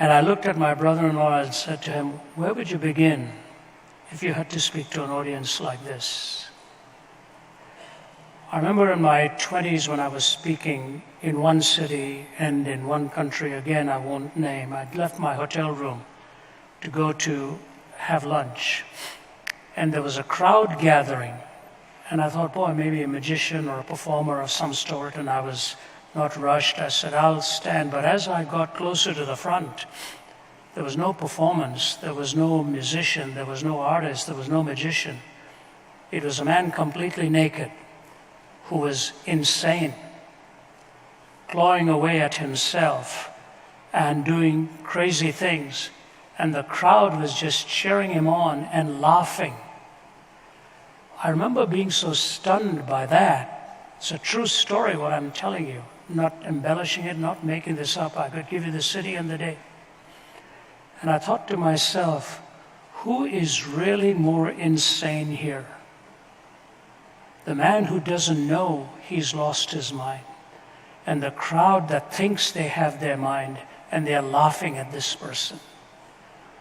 And I looked at my brother-in-law and said to him, where would you begin if you had to speak to an audience like this? I remember in my 20s when I was speaking in one city and in one country, again I won't name, I'd left my hotel room to go to have lunch. And there was a crowd gathering. And I thought, boy, maybe a magician or a performer of some sort, and I was not rushed. I said, I'll stand. But as I got closer to the front, there was no performance, there was no musician, there was no artist, there was no magician. It was a man completely naked who was insane, clawing away at himself and doing crazy things. And the crowd was just cheering him on and laughing. I remember being so stunned by that. It's a true story what I'm telling you, not embellishing it, not making this up. I could give you the city and the day. And I thought to myself, who is really more insane here? The man who doesn't know he's lost his mind, and the crowd that thinks they have their mind and they're laughing at this person.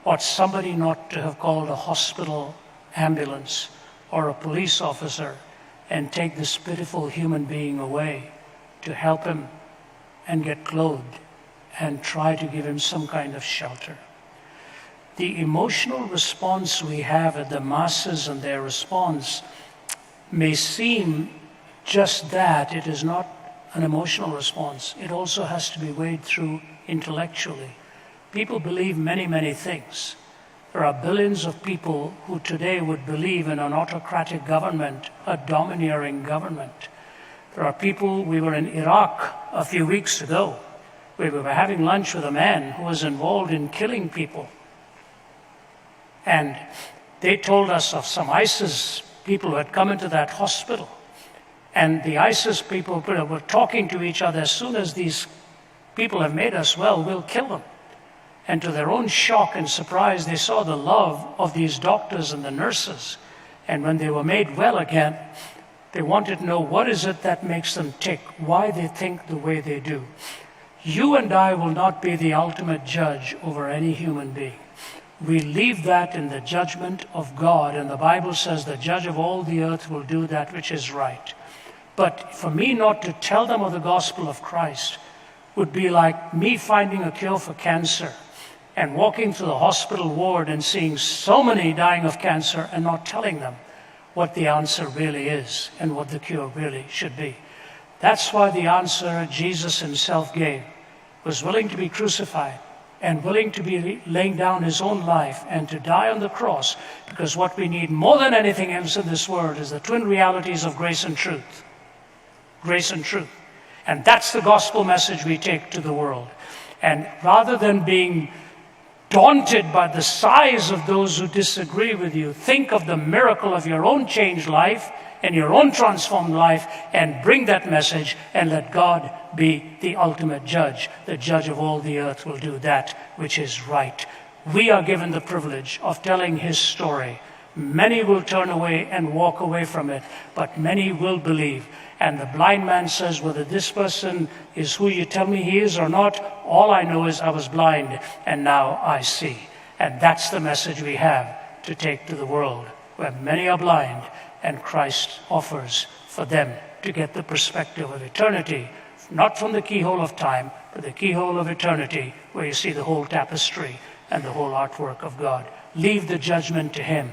Ought somebody not to have called a hospital ambulance or a police officer and take this pitiful human being away to help him and get clothed and try to give him some kind of shelter? The emotional response we have at the masses and their response may seem just that. It is not an emotional response. It also has to be weighed through intellectually. People believe many, many things. There are billions of people who today would believe in an autocratic government, a domineering government. There are people, we were in Iraq a few weeks ago. We were having lunch with a man who was involved in killing people. And they told us of some ISIS people who had come into that hospital. And the ISIS people were talking to each other, as soon as these people have made us well, we'll kill them. And to their own shock and surprise, they saw the love of these doctors and the nurses. And when they were made well again, they wanted to know what is it that makes them tick, why they think the way they do. You and I will not be the ultimate judge over any human being. We leave that in the judgment of God, and the Bible says the judge of all the earth will do that which is right. But for me not to tell them of the gospel of Christ would be like me finding a cure for cancer and walking through the hospital ward and seeing so many dying of cancer and not telling them what the answer really is and what the cure really should be. That's why the answer Jesus himself gave was willing to be crucified and willing to be laying down his own life and to die on the cross, because what we need more than anything else in this world is the twin realities of grace and truth. Grace and truth. And that's the gospel message we take to the world. And rather than being daunted by the size of those who disagree with you, think of the miracle of your own changed life and your own transformed life and bring that message and let God be the ultimate judge. The judge of all the earth will do that which is right. We are given the privilege of telling his story. Many will turn away and walk away from it, but many will believe. And the blind man says, whether this person is who you tell me he is or not, all I know is I was blind and now I see. And that's the message we have to take to the world, where many are blind and Christ offers for them to get the perspective of eternity, not from the keyhole of time, but the keyhole of eternity, where you see the whole tapestry and the whole artwork of God. Leave the judgment to him.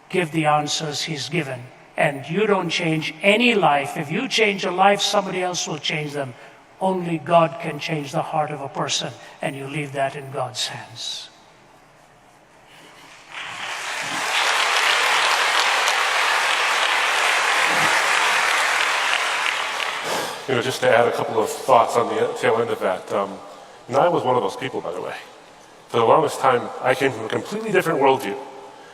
Give the answers he's given. And you don't change any life. If you change a life, somebody else will change them. Only God can change the heart of a person, and you leave that in God's hands. Just to add a couple of thoughts on the tail end of that. I was one of those people, by the way. For the longest time, I came from a completely different worldview.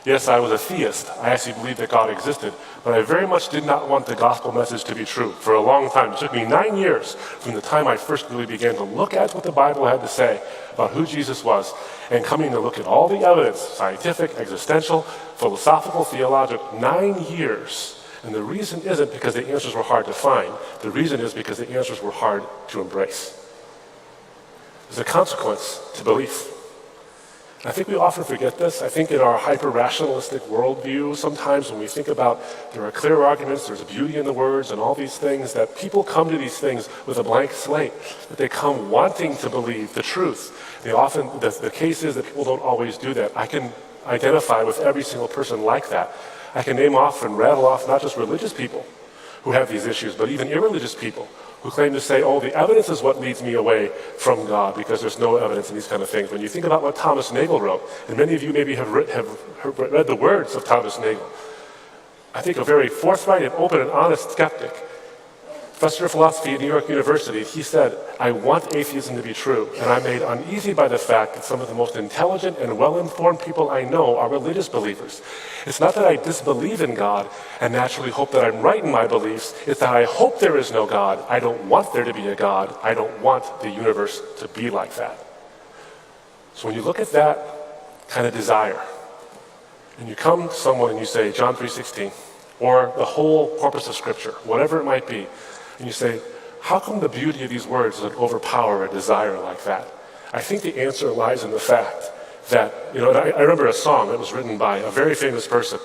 Yes, I was a theist. I actually believed that God existed, but I very much did not want the gospel message to be true for a long time. It took me 9 years from the time I first really began to look at what the Bible had to say about who Jesus was, and coming to look at all the evidence, scientific, existential, philosophical, theological, 9 years. And the reason isn't because the answers were hard to find. The reason is because the answers were hard to embrace. There's a consequence to belief. I think we often forget this. I think in our hyper-rationalistic worldview, sometimes when we think about there are clear arguments, there's beauty in the words and all these things, that people come to these things with a blank slate, that they come wanting to believe the truth. They often, the case is that people don't always do that. I can identify with every single person like that. I can name off and rattle off not just religious people who have these issues, but even irreligious people who claim to say, oh, the evidence is what leads me away from God because there's no evidence in these kind of things. When you think about what Thomas Nagel wrote, and many of you maybe have read the words of Thomas Nagel, I think a very forthright and open and honest skeptic, professor of philosophy at New York University, he said, I want atheism to be true, and I'm made uneasy by the fact that some of the most intelligent and well-informed people I know are religious believers. It's not that I disbelieve in God and naturally hope that I'm right in my beliefs, it's that I hope there is no God. I don't want there to be a God. I don't want the universe to be like that. So when you look at that kind of desire, and you come to someone and you say, John 3:16, or the whole corpus of Scripture, whatever it might be, and you say, how come the beauty of these words would overpower a desire like that? I think the answer lies in the fact that, I remember a song that was written by a very famous person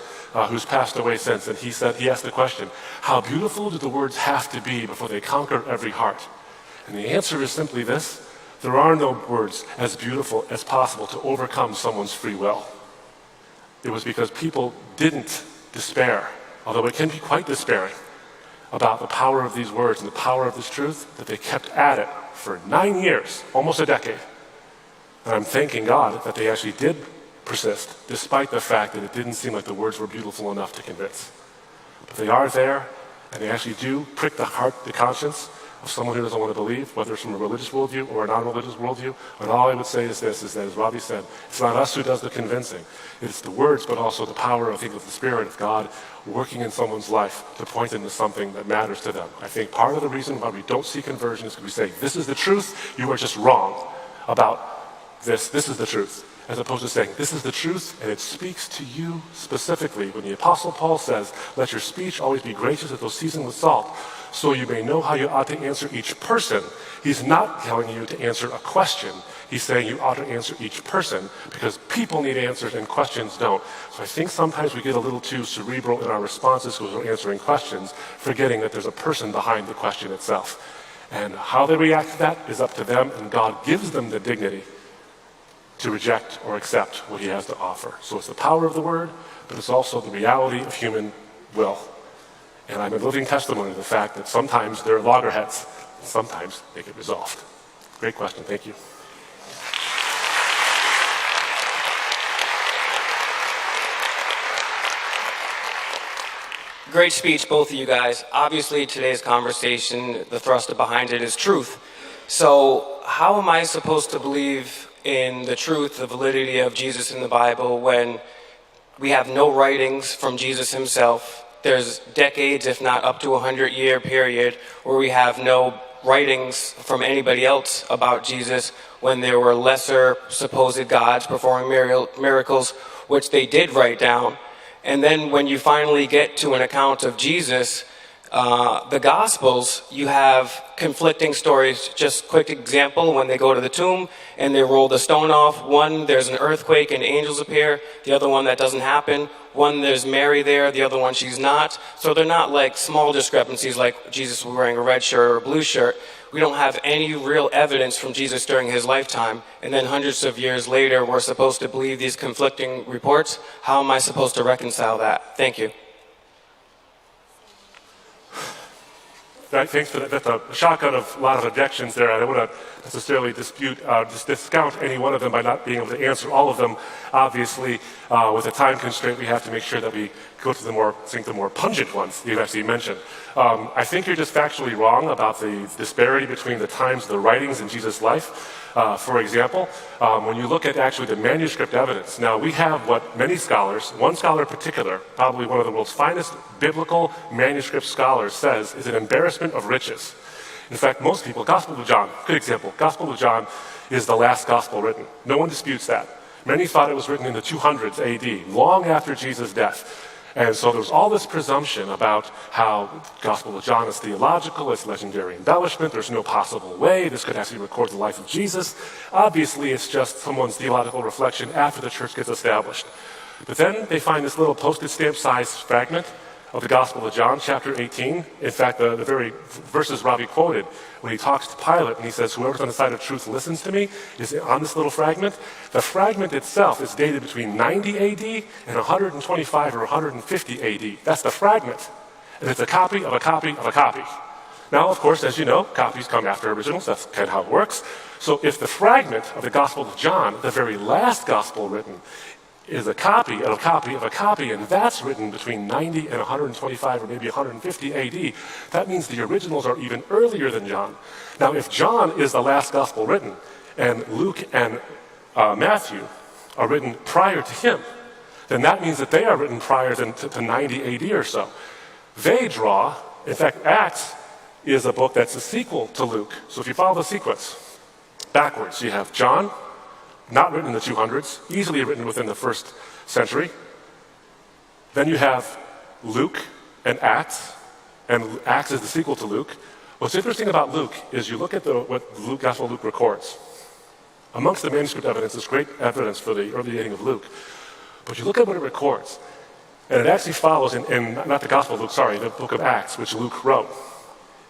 who's passed away since, and he asked the question, how beautiful do the words have to be before they conquer every heart? And the answer is simply this: there are no words as beautiful as possible to overcome someone's free will. It was because people didn't despair, although it can be quite despairing, about the power of these words and the power of this truth, that they kept at it for 9 years, almost a decade. And I'm thanking God that they actually did persist, despite the fact that it didn't seem like the words were beautiful enough to convince. But they are there, and they actually do prick the heart, the conscience of someone who doesn't want to believe, whether it's from a religious worldview or a non-religious worldview. And all I would say is this, is that, as Ravi said, it's not us who does the convincing. It's the words, but also the power, I think, of the Spirit of God working in someone's life to point into something that matters to them. I think part of the reason why we don't see conversion is because we say, this is the truth, you are just wrong about this is the truth. As opposed to saying, this is the truth, and it speaks to you specifically. When the Apostle Paul says, let your speech always be gracious as though seasoned with salt, so you may know how you ought to answer each person. He's not telling you to answer a question. He's saying you ought to answer each person, because people need answers and questions don't. So I think sometimes we get a little too cerebral in our responses because we're answering questions, forgetting that there's a person behind the question itself. And how they react to that is up to them, and God gives them the dignity to reject or accept what he has to offer. So it's the power of the word, but it's also the reality of human will. And I'm a living testimony to the fact that sometimes there are loggerheads, and sometimes they get resolved. Great question, thank you. Great speech, both of you guys. Obviously, today's conversation, the thrust behind it is truth. So how am I supposed to believe in the truth, the validity of Jesus in the Bible when we have no writings from Jesus himself? There's decades, if not up to a 100-year period, where we have no writings from anybody else about Jesus when there were lesser supposed gods performing miracles, which they did write down. And then when you finally get to an account of Jesus, the Gospels, you have conflicting stories. Just quick example, when they go to the tomb and they roll the stone off, one, there's an earthquake and angels appear. The other one, that doesn't happen. One, there's Mary there. The other one, she's not. So they're not like small discrepancies like Jesus was wearing a red shirt or a blue shirt. We don't have any real evidence from Jesus during his lifetime. And then hundreds of years later, we're supposed to believe these conflicting reports. How am I supposed to reconcile that? Thank you. I think that's a shotgun of a lot of objections there. I don't want to necessarily discount any one of them by not being able to answer all of them. Obviously, with a time constraint, we have to make sure that we go to the more pungent ones you actually mentioned. I think you're just factually wrong about the disparity between the times of the writings in Jesus' life. For example, when you look at actually the manuscript evidence, now we have what many scholars, one scholar in particular, probably one of the world's finest biblical manuscript scholars, says is an embarrassment of riches. In fact, most people, Gospel of John, good example, Gospel of John is the last gospel written. No one disputes that. Many thought it was written in the 200s AD, long after Jesus' death. And so there's all this presumption about how the Gospel of John is theological, it's legendary embellishment, there's no possible way this could actually record the life of Jesus. Obviously, it's just someone's theological reflection after the church gets established. But then they find this little postage stamp sized fragment of the Gospel of John, chapter 18. In fact, the very verses Ravi quoted when he talks to Pilate and he says, whoever's on the side of truth listens to me, is on this little fragment. The fragment itself is dated between 90 AD and 125 or 150 AD. That's the fragment. And it's a copy of a copy of a copy. Now, of course, as you know, copies come after originals. That's kind of how it works. So if the fragment of the Gospel of John, the very last Gospel written, is a copy of a copy of a copy, and that's written between 90 and 125 or maybe 150 AD. That means the originals are even earlier than John. Now, if John is the last gospel written, and Luke and Matthew are written prior to him, then that means that they are written prior to 90 AD or so. They draw, in fact, Acts is a book that's a sequel to Luke. So if you follow the sequence backwards, you have John, not written in the 200s, easily written within the first century. Then you have Luke and Acts is the sequel to Luke. What's interesting about Luke is you look at what Gospel Luke records. Amongst the manuscript evidence is great evidence for the early dating of Luke. But you look at what it records, and it actually follows in not the Gospel of Luke, sorry, the book of Acts, which Luke wrote.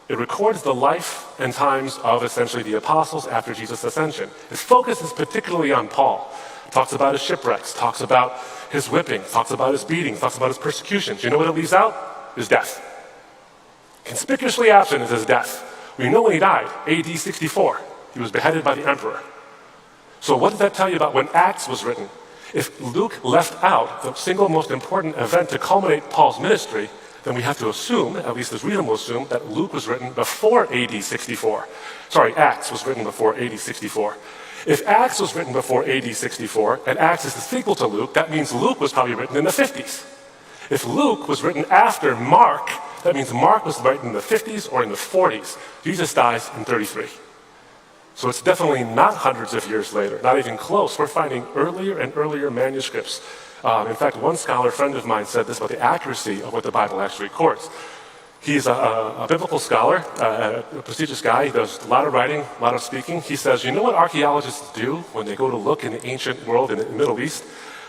It records the life and times of essentially the apostles after Jesus' ascension. Its focus is particularly on Paul. It talks about his shipwrecks, talks about his whipping, talks about his beating, talks about his persecutions. You know what it leaves out? His death. Conspicuously absent is his death. We know when he died, AD 64. He was beheaded by the emperor. So what does that tell you about when Acts was written? If Luke left out the single most important event to culminate Paul's ministry, then we have to assume, at least it's reasonable to assume, that Luke was written before AD 64. Sorry, Acts was written before AD 64. If Acts was written before AD 64, and Acts is the sequel to Luke, that means Luke was probably written in the 50s. If Luke was written after Mark, that means Mark was written in the 50s or in the 40s. Jesus dies in 33. So it's definitely not hundreds of years later, not even close. We're finding earlier and earlier manuscripts. In fact, one scholar friend of mine said this about the accuracy of what the Bible actually records. He's a biblical scholar, a prestigious guy. He does a lot of writing, a lot of speaking. He says, you know what archaeologists do when they go to look in the ancient world, in the Middle East,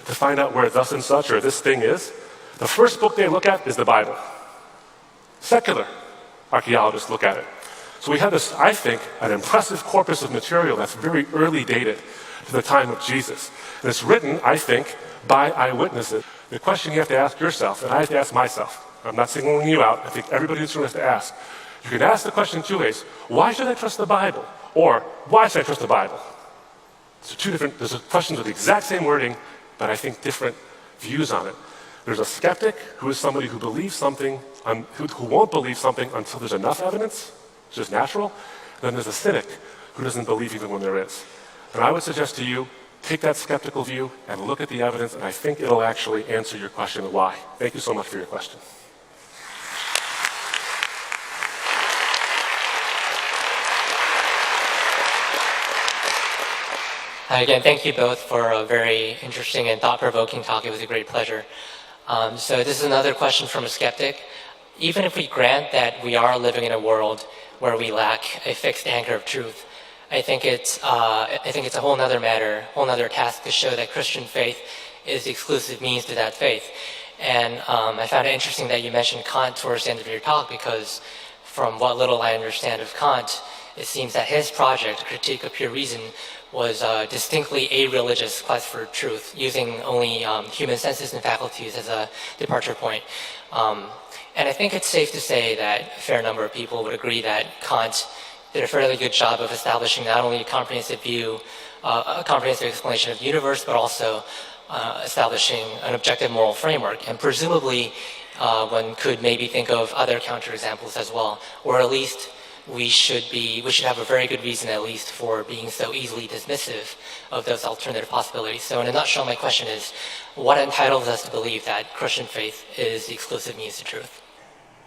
to find out where thus and such or this thing is? The first book they look at is the Bible. Secular archaeologists look at it. So we have this, I think, an impressive corpus of material that's very early dated to the time of Jesus. And it's written, I think, by eyewitnesses. The question you have to ask yourself, and I have to ask myself, I'm not singling you out, I think everybody in this room has to ask. You can ask the question two ways. Why should I trust the Bible? Or, why should I trust the Bible? So there's questions with the exact same wording, but I think different views on it. There's a skeptic who is somebody who believes something, who won't believe something until there's enough evidence, which is natural. Then there's a cynic who doesn't believe even when there is. And I would suggest to you, take that skeptical view and look at the evidence, and I think it'll actually answer your question of why. Thank you so much for your question. Again, thank you both for a very interesting and thought-provoking talk. It was a great pleasure. So this is another question from a skeptic. Even if we grant that we are living in a world where we lack a fixed anchor of truth, I think it's a whole nother matter, whole nother task to show that Christian faith is the exclusive means to that faith. And I found it interesting that you mentioned Kant towards the end of your talk, because from what little I understand of Kant, it seems that his project, Critique of Pure Reason, was distinctly a religious quest for truth, using only human senses and faculties as a departure point. And I think it's safe to say that a fair number of people would agree that Kant did a fairly good job of establishing not only a comprehensive view, a comprehensive explanation of the universe, but also establishing an objective moral framework. And presumably, one could maybe think of other counterexamples as well, or at least we should have a very good reason, at least, for being so easily dismissive of those alternative possibilities. So in a nutshell, my question is, what entitles us to believe that Christian faith is the exclusive means to truth?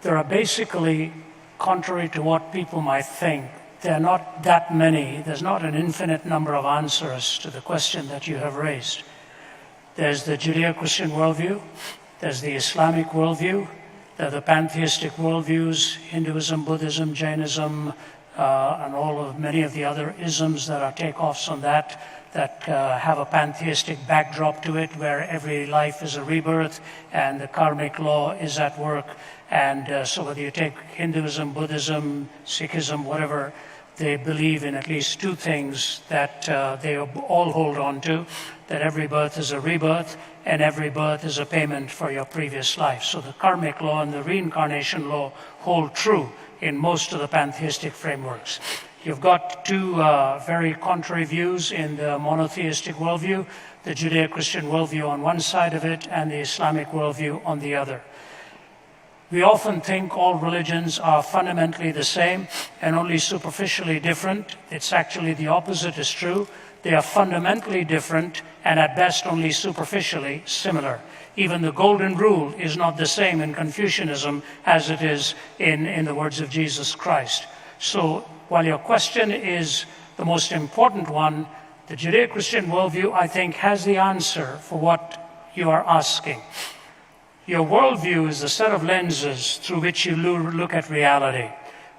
There are basically, contrary to what people might think, there are not that many, there's not an infinite number of answers to the question that you have raised. There's the Judeo-Christian worldview, There's the Islamic worldview. There are the pantheistic worldviews, Hinduism, Buddhism, Jainism, and many of the other isms that are takeoffs on that have a pantheistic backdrop to it, where every life is a rebirth and the karmic law is at work. And so whether you take Hinduism, Buddhism, Sikhism, whatever, they believe in at least two things that they all hold on to, that every birth is a rebirth and every birth is a payment for your previous life. So the karmic law and the reincarnation law hold true in most of the pantheistic frameworks. You've got two very contrary views in the monotheistic worldview, the Judeo-Christian worldview on one side of it and the Islamic worldview on the other. We often think all religions are fundamentally the same and only superficially different. It's actually the opposite is true. They are fundamentally different and at best only superficially similar. Even the golden rule is not the same in Confucianism as it is in the words of Jesus Christ. So while your question is the most important one, the Judeo-Christian worldview, I think, has the answer for what you are asking. Your worldview is a set of lenses through which you look at reality.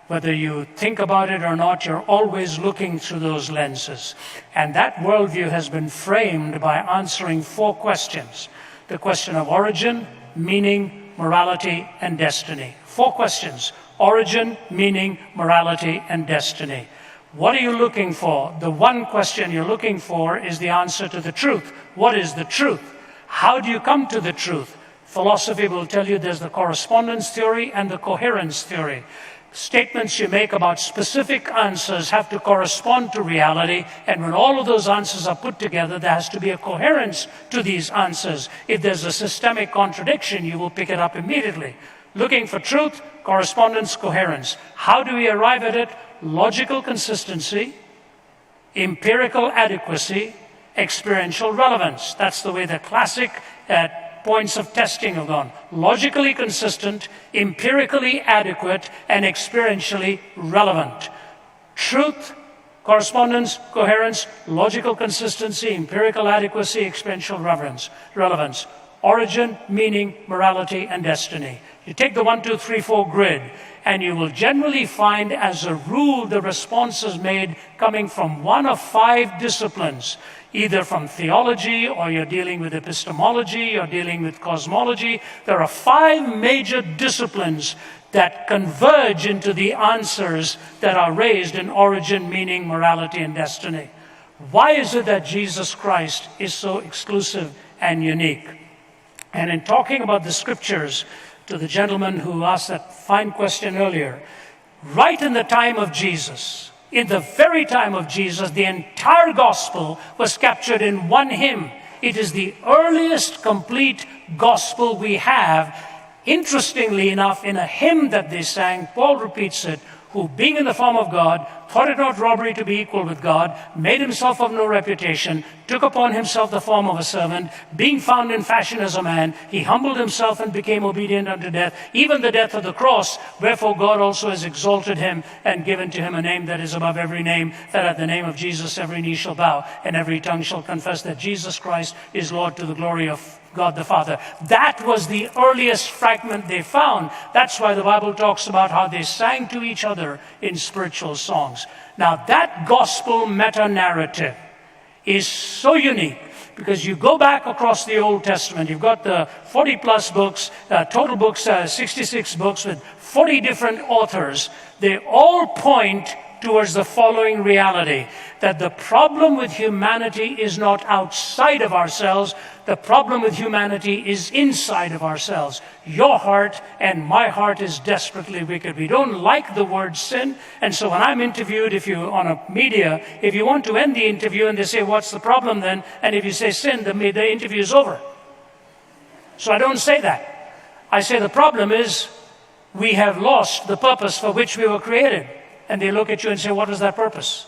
Whether you think about it or not, you're always looking through those lenses. And that worldview has been framed by answering four questions. The question of origin, meaning, morality, and destiny. Four questions: origin, meaning, morality, and destiny. What are you looking for? The one question you're looking for is the answer to the truth. What is the truth? How do you come to the truth? Philosophy will tell you there's the correspondence theory and the coherence theory. Statements you make about specific answers have to correspond to reality, and when all of those answers are put together, there has to be a coherence to these answers. If there's a systemic contradiction, you will pick it up immediately. Looking for truth, correspondence, coherence. How do we arrive at it? Logical consistency, empirical adequacy, experiential relevance. That's the way the classic points of testing have gone. Logically consistent, empirically adequate, and experientially relevant. Truth, correspondence, coherence, logical consistency, empirical adequacy, experiential relevance. Origin, meaning, morality, and destiny. You take the 1, 2, 3, 4 grid, and you will generally find, as a rule, the response is made coming from one of 5 disciplines, either from theology, or you're dealing with epistemology, or dealing with cosmology. There are 5 major disciplines that converge into the answers that are raised in origin, meaning, morality, and destiny. Why is it that Jesus Christ is so exclusive and unique? And in talking about the scriptures, to the gentleman who asked that fine question earlier, right in the time of Jesus, in the very time of Jesus, the entire gospel was captured in one hymn. It is the earliest complete gospel we have. Interestingly enough, in a hymn that they sang, Paul repeats it, who being in the form of God, thought it not robbery to be equal with God, made himself of no reputation, took upon himself the form of a servant, being found in fashion as a man, he humbled himself and became obedient unto death, even the death of the cross. Wherefore God also has exalted him and given to him a name that is above every name, that at the name of Jesus every knee shall bow and every tongue shall confess that Jesus Christ is Lord, to the glory of God the Father. That was the earliest fragment they found. That's why the Bible talks about how they sang to each other in spiritual songs. Now that gospel meta-narrative is so unique, because you go back across the Old Testament, you've got the 40 plus books, total books, 66 books with 40 different authors. They all point towards the following reality, that the problem with humanity is not outside of ourselves, the problem with humanity is inside of ourselves. Your heart and my heart is desperately wicked. We don't like the word sin, and so when I'm interviewed, if you want to end the interview and they say, what's the problem then? And if you say sin, the interview is over. So I don't say that. I say the problem is we have lost the purpose for which we were created. And they look at you and say, what is that purpose?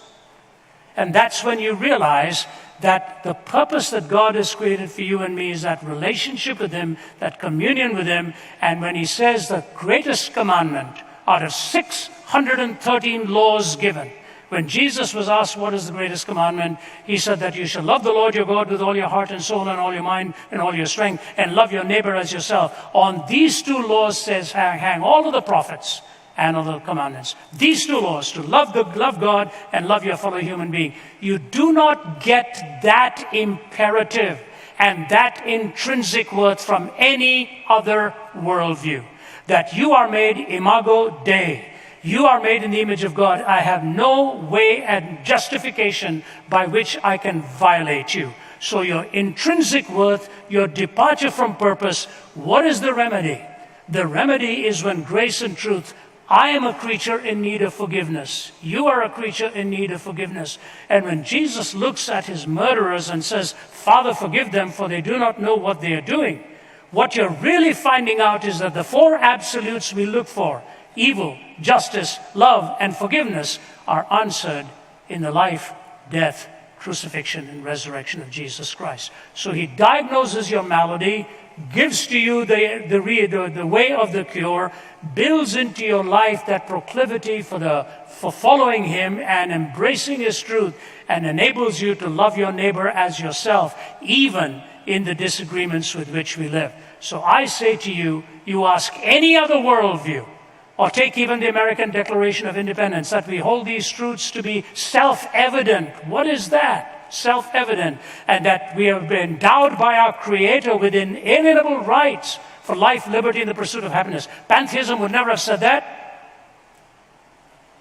And that's when you realize that the purpose that God has created for you and me is that relationship with him, that communion with him. And when he says the greatest commandment out of 613 laws given, When Jesus was asked what is the greatest commandment, he said that you shall love the Lord your God with all your heart and soul and all your mind and all your strength, and love your neighbor as yourself. On these two laws says hang all of the prophets and all the commandments. These two laws, to love God and love your fellow human being. You do not get that imperative and that intrinsic worth from any other worldview. That you are made imago Dei. You are made in the image of God. I have no way and justification by which I can violate you. So your intrinsic worth, your departure from purpose, what is the remedy? The remedy is when grace and truth, I am a creature in need of forgiveness. You are a creature in need of forgiveness. And when Jesus looks at his murderers and says, Father, forgive them, for they do not know what they are doing, what you're really finding out is that the four absolutes we look for, evil, justice, love, and forgiveness, are answered in the life, death, crucifixion, and resurrection of Jesus Christ. So he diagnoses your malady, gives to you the way of the cure, builds into your life that proclivity for following him and embracing his truth, and enables you to love your neighbor as yourself, even in the disagreements with which we live. So I say to you, you ask any other worldview, or take even the American Declaration of Independence, that we hold these truths to be self-evident. What is that? Self-evident. And that we have been endowed by our Creator with inalienable rights for life, liberty, and the pursuit of happiness. Pantheism would never have said that.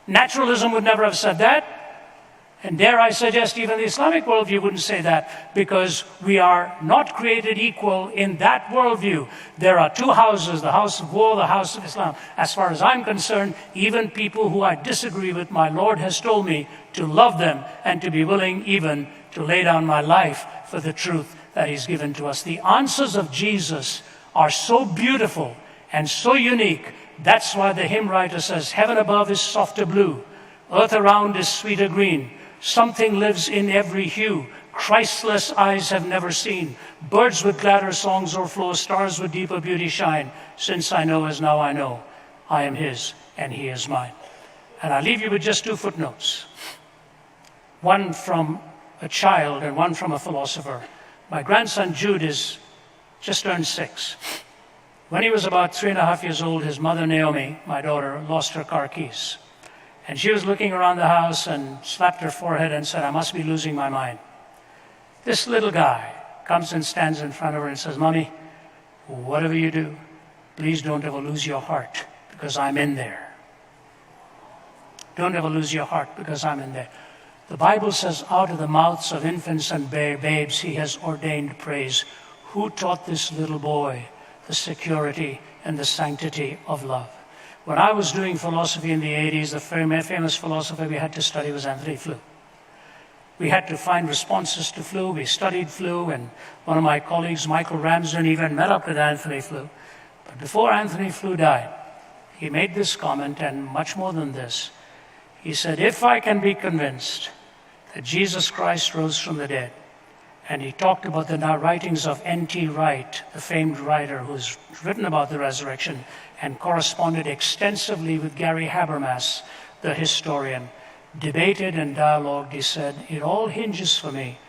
Naturalism would never have said that. And dare I suggest even the Islamic worldview wouldn't say that, because we are not created equal in that worldview. There are two houses, the house of war, the house of Islam. As far as I'm concerned, even people who I disagree with, my Lord has told me to love them and to be willing even to lay down my life for the truth that he's given to us. The answers of Jesus are so beautiful and so unique. That's why the hymn writer says, heaven above is softer blue, earth around is sweeter green. Something lives in every hue Christless eyes have never seen. Birds with gladder songs o'erflow, stars with deeper beauty shine. Since I know as now I know, I am his and he is mine. And I leave you with just two footnotes. One from a child and one from a philosopher. My grandson Jude is just turned 6. When he was about 3.5 years old, his mother Naomi, my daughter, lost her car keys. And she was looking around the house and slapped her forehead and said, I must be losing my mind. This little guy comes and stands in front of her and says, Mommy, whatever you do, please don't ever lose your heart, because I'm in there. Don't ever lose your heart, because I'm in there. The Bible says, out of the mouths of infants and babes, he has ordained praise. Who taught this little boy the security and the sanctity of love? When I was doing philosophy in the 80s, the famous philosopher we had to study was Anthony Flew. We had to find responses to Flew. We studied Flew, and one of my colleagues, Michael Ramsden, even met up with Anthony Flew. But before Anthony Flew died, he made this comment, and much more than this. He said, if I can be convinced that Jesus Christ rose from the dead, and he talked about the writings of N.T. Wright, the famed writer who's written about the resurrection and corresponded extensively with Gary Habermas, the historian, debated and dialogued. He said, it all hinges for me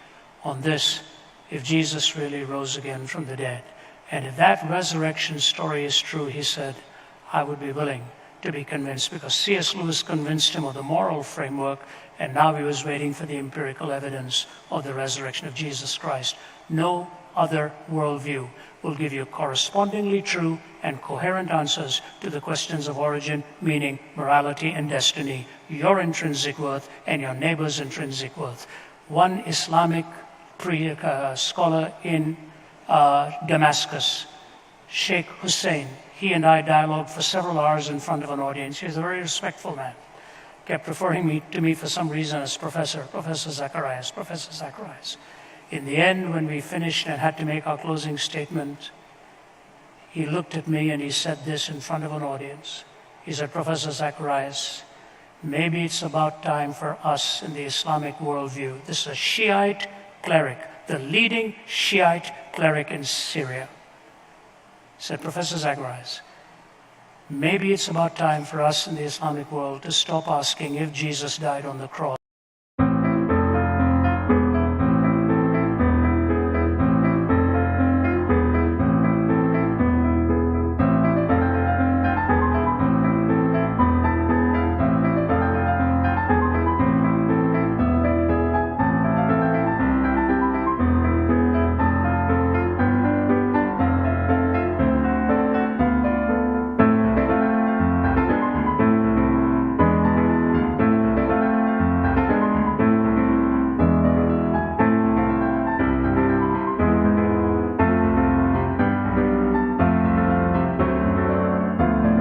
on this: if Jesus really rose again from the dead. And if that resurrection story is true, he said, I would be willing to be convinced, because C.S. Lewis convinced him of the moral framework, and now he was waiting for the empirical evidence of the resurrection of Jesus Christ. No other worldview will give you correspondingly true and coherent answers to the questions of origin, meaning, morality, and destiny, your intrinsic worth and your neighbor's intrinsic worth. One Islamic scholar in Damascus, Sheikh Hussein, he and I dialogued for several hours in front of an audience. He was a very respectful man. Kept referring to me for some reason as Professor Zacharias. In the end, when we finished and had to make our closing statement, he looked at me and he said this in front of an audience. He said, Professor Zacharias, maybe it's about time for us in the Islamic worldview. This is a Shiite cleric, the leading Shiite cleric in Syria. He said, Professor Zacharias, maybe it's about time for us in the Islamic world to stop asking if Jesus died on the cross.